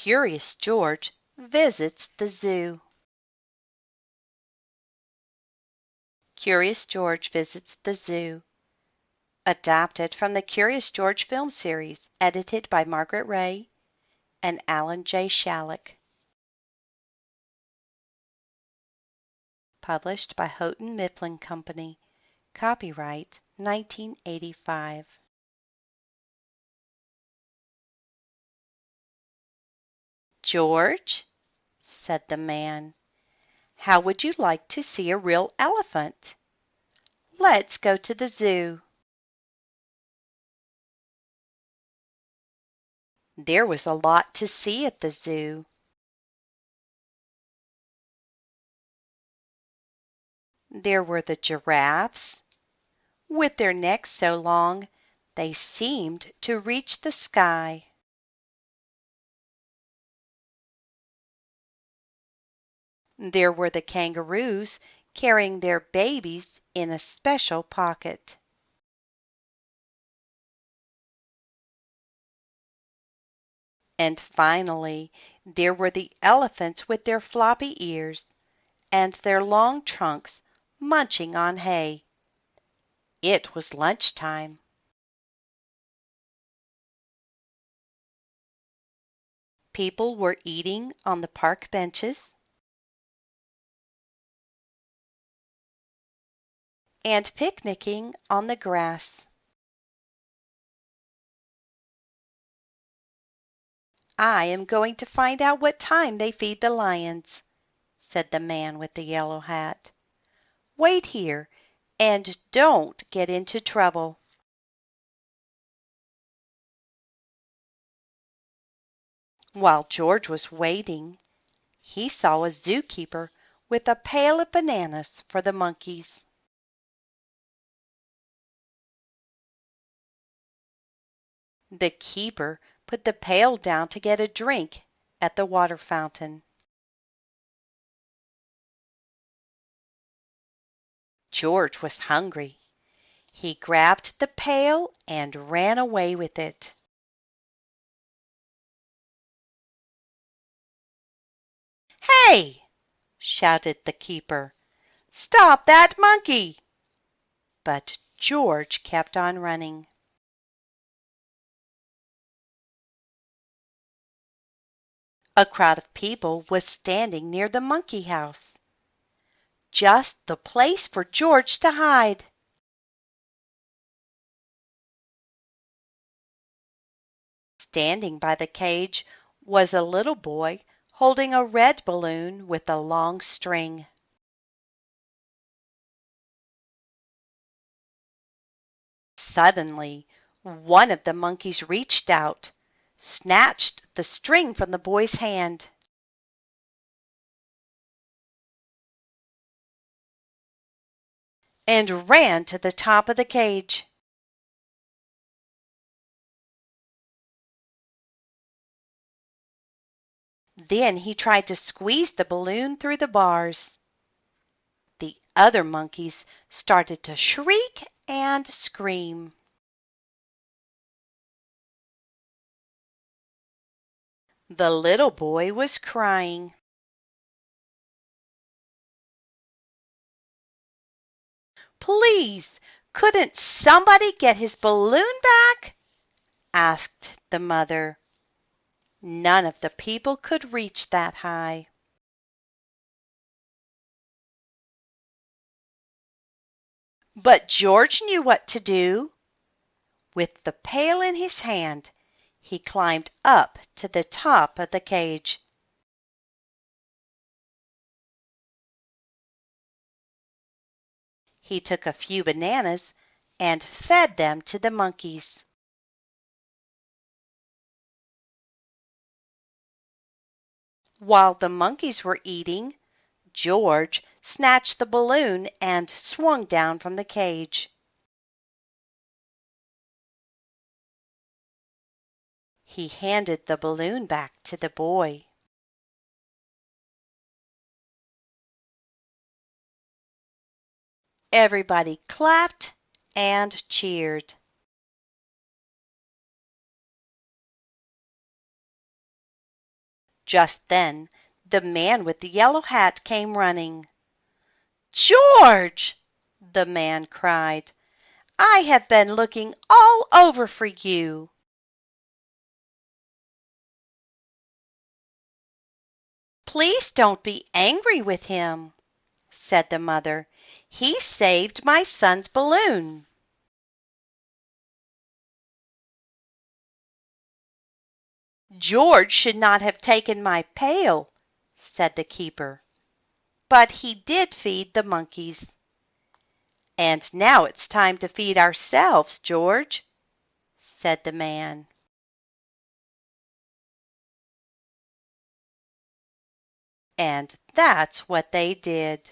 Curious George visits the zoo. Curious George visits the zoo. Adapted from the Curious George film series, edited by Margret Ray and Alan J. Shalleck. Published by Houghton Mifflin Company. Copyright 1985. "George," said the man, "how would you like to see a real elephant? Let's go to the zoo." There was a lot to see at the zoo. There were the giraffes, with their necks so long they seemed to reach the sky. There were the kangaroos carrying their babies in a special pocket. And finally, there were the elephants with their floppy ears and their long trunks munching on hay. It was lunchtime. People were eating on the park benches and picnicking on the grass. "I am going to find out what time they feed the lions," said the man with the yellow hat. "Wait here and don't get into trouble." While George was waiting, he saw a zookeeper with a pail of bananas for the monkeys. The keeper put the pail down to get a drink at the water fountain. George was hungry. He grabbed the pail and ran away with it. "Hey!" shouted the keeper. "Stop that monkey!" But George kept on running. A crowd of people was standing near the monkey house. Just the place for George to hide. Standing by the cage was a little boy holding a red balloon with a long string. Suddenly, one of the monkeys reached out, snatched the string from the boy's hand. And ran to the top of the cage. Then he tried to squeeze the balloon through the bars. The other monkeys started to shriek and scream. The little boy was crying. "Please, couldn't somebody get his balloon back?" asked the mother. None of the people could reach that high. But George knew what to do. With the pail in his hand, he climbed up to the top of the cage. He took a few bananas and fed them to the monkeys. While the monkeys were eating, George snatched the balloon and swung down from the cage. He handed the balloon back to the boy. Everybody clapped and cheered. Just then the man with the yellow hat came running. "George!" the man cried, "I have been looking all over for you." "Please don't be angry with him," said the mother. "He saved my son's balloon." "George should not have taken my pail," said the keeper, "but he did feed the monkeys." "And now it's time to feed ourselves, George," said the man. And that's what they did.